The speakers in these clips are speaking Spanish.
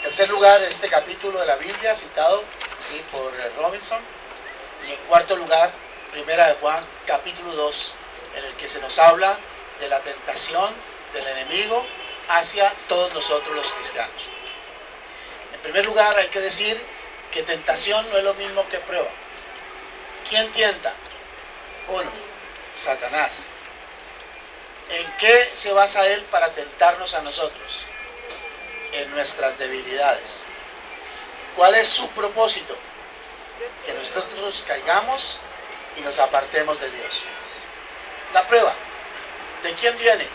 tercer lugar, este capítulo de la Biblia citado, ¿sí?, por Robinson. Y en cuarto lugar, primera de Juan, capítulo 2, en el que se nos habla de la tentación del enemigo hacia todos nosotros los cristianos. En primer lugar, hay que decir que tentación no es lo mismo que prueba. ¿Quién tienta? Uno, Satanás. ¿En qué se basa él para tentarnos a nosotros? En nuestras debilidades. ¿Cuál es su propósito? Que nosotros caigamos y nos apartemos de Dios. La prueba, ¿de quién viene?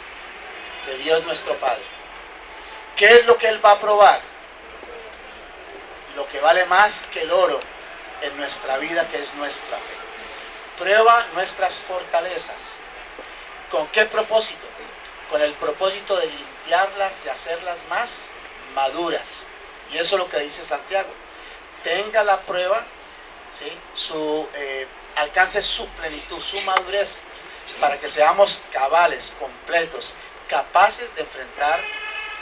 De Dios nuestro Padre. ¿Qué es lo que él va a probar? Lo que vale más que el oro en nuestra vida, que es nuestra fe. Prueba nuestras fortalezas. ¿Con qué propósito? Con el propósito de limpiarlas y hacerlas más maduras. Y eso es lo que dice Santiago. Tenga la prueba, ¿sí?, alcance su plenitud, su madurez, para que seamos cabales, completos, capaces de enfrentar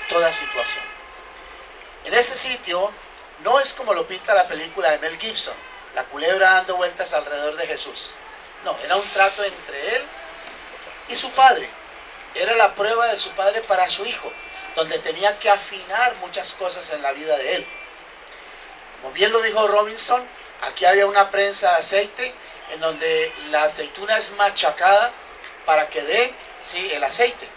toda situación. En este sitio no es como lo pinta la película de Mel Gibson, la culebra dando vueltas alrededor de Jesús. No, era un trato entre él y su padre. Era la prueba de su padre para su hijo, donde tenía que afinar muchas cosas en la vida de él. Como bien lo dijo Robinson, aquí había una prensa de aceite en donde la aceituna es machacada para que dé, ¿sí?, el aceite.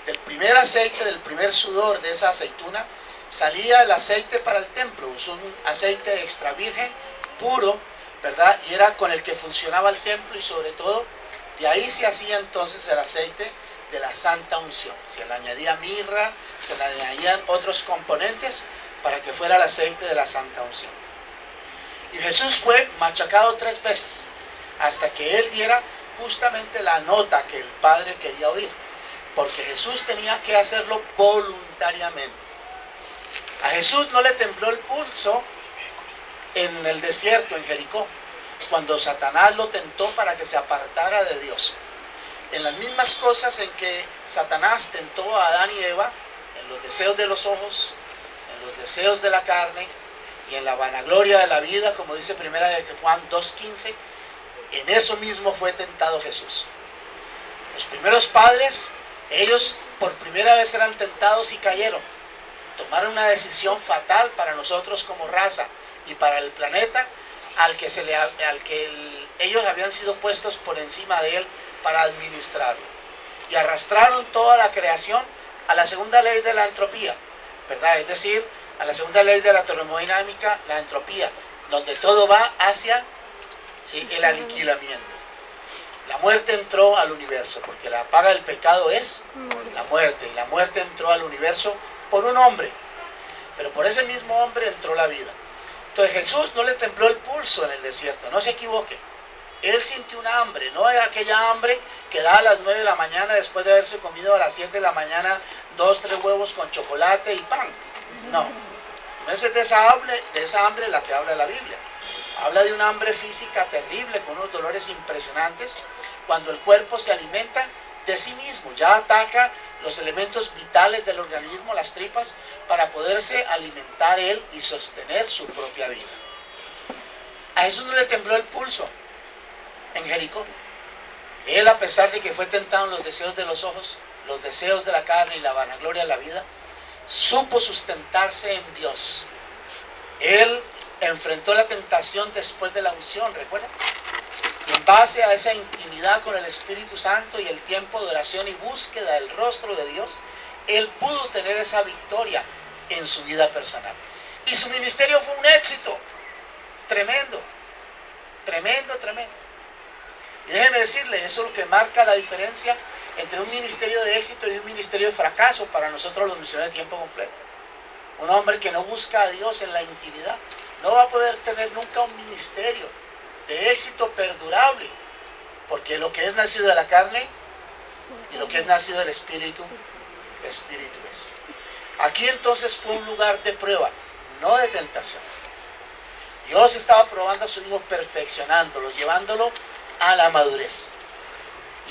Del primer aceite, del primer sudor de esa aceituna, salía el aceite para el templo. Es un aceite extra virgen, puro, ¿verdad? Y era con el que funcionaba el templo, y sobre todo, de ahí se hacía entonces el aceite de la santa unción. Se le añadía mirra, se le añadían otros componentes para que fuera el aceite de la santa unción. Y Jesús fue machacado 3 veces, hasta que él diera justamente la nota que el Padre quería oír, porque Jesús tenía que hacerlo voluntariamente. A Jesús no le tembló el pulso en el desierto, en Jericó, cuando Satanás lo tentó para que se apartara de Dios. En las mismas cosas en que Satanás tentó a Adán y Eva, en los deseos de los ojos, en los deseos de la carne y en la vanagloria de la vida, como dice primera de Juan 2:15, en eso mismo fue tentado Jesús. Los primeros padres, ellos por primera vez eran tentados y cayeron. Tomaron una decisión fatal para nosotros como raza y para el planeta, ellos habían sido puestos por encima de él para administrarlo. Y arrastraron toda la creación a la segunda ley de la entropía, ¿verdad? Es decir, a la segunda ley de la termodinámica, la entropía, donde todo va hacia, ¿sí?, el aniquilamiento. La muerte entró al universo, porque la paga del pecado es la muerte, y la muerte entró al universo por un hombre, pero por ese mismo hombre entró la vida. Entonces Jesús no le tembló el pulso en el desierto, no se equivoque. Él sintió una hambre, no es aquella hambre que da a las 9 de la mañana después de haberse comido a las 7 de la mañana 2, 3 huevos con chocolate y pan. No es de esa hambre la que habla la Biblia. Habla de una hambre física terrible, con unos dolores impresionantes, cuando el cuerpo se alimenta de sí mismo, ya ataca los elementos vitales del organismo, las tripas, para poderse alimentar él y sostener su propia vida. A Jesús no le tembló el pulso en Jericó. Él, a pesar de que fue tentado en los deseos de los ojos, los deseos de la carne y la vanagloria de la vida, supo sustentarse en Dios. Él enfrentó la tentación después de la unción, ¿recuerdan? Y en base a esa intimidad con el Espíritu Santo y el tiempo de oración y búsqueda del rostro de Dios, él pudo tener esa victoria en su vida personal. Y su ministerio fue un éxito tremendo, tremendo, tremendo. Y déjeme decirle, eso es lo que marca la diferencia entre un ministerio de éxito y un ministerio de fracaso para nosotros los misioneros de tiempo completo. Un hombre que no busca a Dios en la intimidad no va a poder tener nunca un ministerio de éxito perdurable, porque lo que es nacido de la carne y lo que es nacido del Espíritu, Espíritu es. Aquí entonces fue un lugar de prueba, no de tentación. Dios estaba probando a su hijo, perfeccionándolo, llevándolo a la madurez.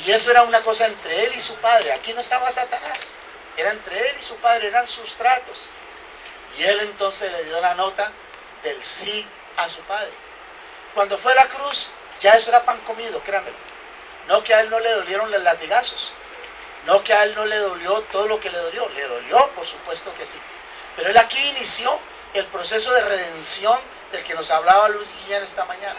Y eso era una cosa entre él y su padre. Aquí no estaba Satanás, era entre él y su padre, eran sus tratos. Y él entonces le dio la nota del sí a su padre. Cuando fue a la cruz, ya eso era pan comido, créanmelo. No que a él no le dolieron los latigazos, no que a él no le dolió todo lo que le dolió, por supuesto que sí. Pero él aquí inició el proceso de redención del que nos hablaba Luis Guillén esta mañana,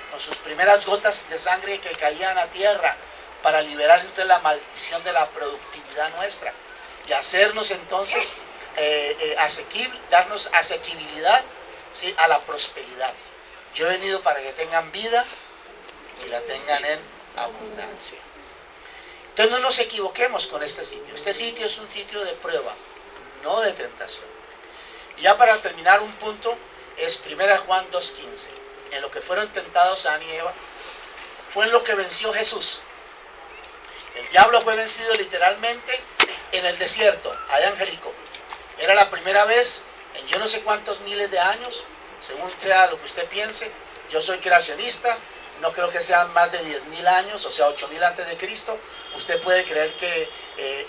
con sus primeras gotas de sangre que caían a tierra para liberarnos de la maldición de la productividad nuestra y hacernos entonces darnos asequibilidad, ¿sí?, a la prosperidad. Yo he venido para que tengan vida y la tengan en abundancia. Entonces no nos equivoquemos con este sitio. Este sitio es un sitio de prueba, no de tentación. Y ya para terminar, un punto es 1 Juan 2:15. En lo que fueron tentados Adán y Eva, fue en lo que venció Jesús. El diablo fue vencido literalmente en el desierto, allá en Jericó. Era la primera vez en yo no sé cuántos miles de años, según sea lo que usted piense. Yo soy creacionista, no creo que sean más de 10.000 años, o sea 8.000 antes de Cristo. Usted puede creer que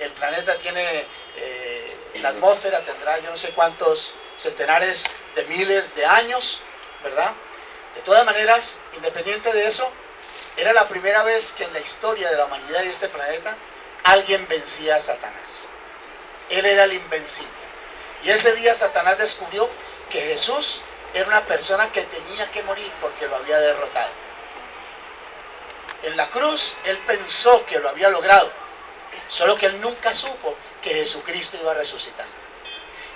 el planeta tiene, la atmósfera tendrá yo no sé cuántos centenares de miles de años, ¿verdad? De todas maneras, independiente de eso, era la primera vez que en la historia de la humanidad y de este planeta alguien vencía a Satanás. Él era el invencible. Y ese día Satanás descubrió que Jesús era una persona que tenía que morir porque lo había derrotado. En la cruz él pensó que lo había logrado, solo que él nunca supo que Jesucristo iba a resucitar.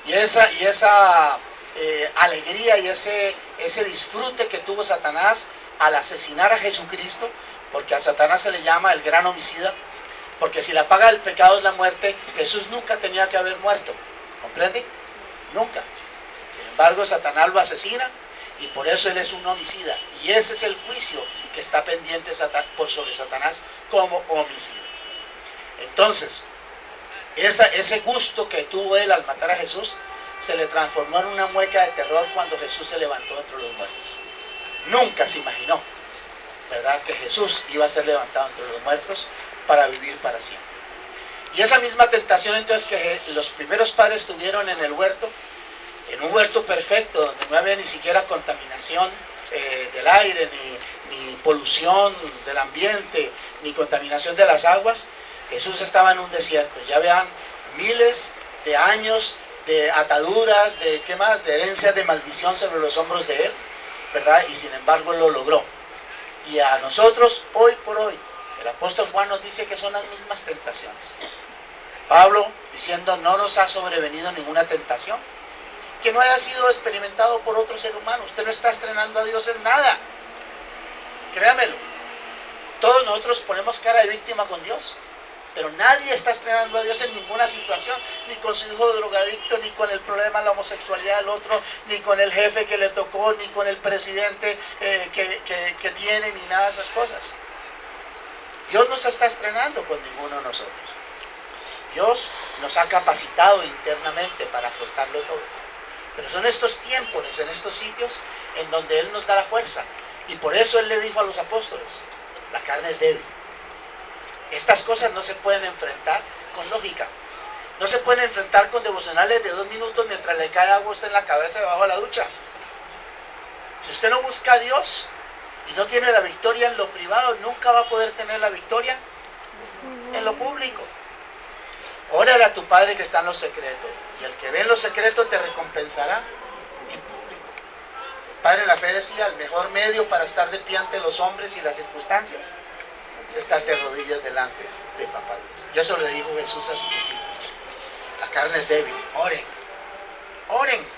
Y esa alegría y ese disfrute que tuvo Satanás al asesinar a Jesucristo, porque a Satanás se le llama el gran homicida, porque si la paga del pecado es la muerte, Jesús nunca tenía que haber muerto. ¿Comprende? Nunca. Sin embargo, Satanás lo asesina y por eso él es un homicida. Y ese es el juicio que está pendiente sobre Satanás como homicida. Entonces, ese gusto que tuvo él al matar a Jesús se le transformó en una mueca de terror cuando Jesús se levantó entre los muertos. Nunca se imaginó, ¿verdad?, que Jesús iba a ser levantado entre los muertos para vivir para siempre. Y esa misma tentación entonces que los primeros padres tuvieron en el huerto, en un huerto perfecto donde no había ni siquiera contaminación del aire, ni polución del ambiente, ni contaminación de las aguas, Jesús estaba en un desierto. Ya vean, miles de años de ataduras, de herencias de maldición sobre los hombros de él, ¿verdad? Y sin embargo lo logró. Y a nosotros, hoy por hoy, el apóstol Juan nos dice que son las mismas tentaciones. Pablo diciendo, no nos ha sobrevenido ninguna tentación que no haya sido experimentado por otro ser humano. Usted no está estrenando a Dios en nada. Créamelo. Todos nosotros ponemos cara de víctima con Dios, pero nadie está estrenando a Dios en ninguna situación, ni con su hijo drogadicto, ni con el problema de la homosexualidad del otro, ni con el jefe que le tocó, ni con el presidente que tiene, ni nada de esas cosas. Dios no se está estrenando con ninguno de nosotros. Dios nos ha capacitado internamente para afrontarlo todo. Pero son estos tiempos, en estos sitios, en donde Él nos da la fuerza. Y por eso Él le dijo a los apóstoles, la carne es débil. Estas cosas no se pueden enfrentar con lógica. No se pueden enfrentar con devocionales de 2 minutos mientras le cae agua a usted en la cabeza debajo de la ducha. Si usted no busca a Dios y no tiene la victoria en lo privado, nunca va a poder tener la victoria en lo público. Órale a tu Padre que está en lo secreto, y el que ve en lo secreto te recompensará en público. El Padre en la fe decía, el mejor medio para estar de pie ante los hombres y las circunstancias es estar de rodillas delante de Papá Dios. Y eso le dijo Jesús a sus discípulos. La carne es débil, oren, oren.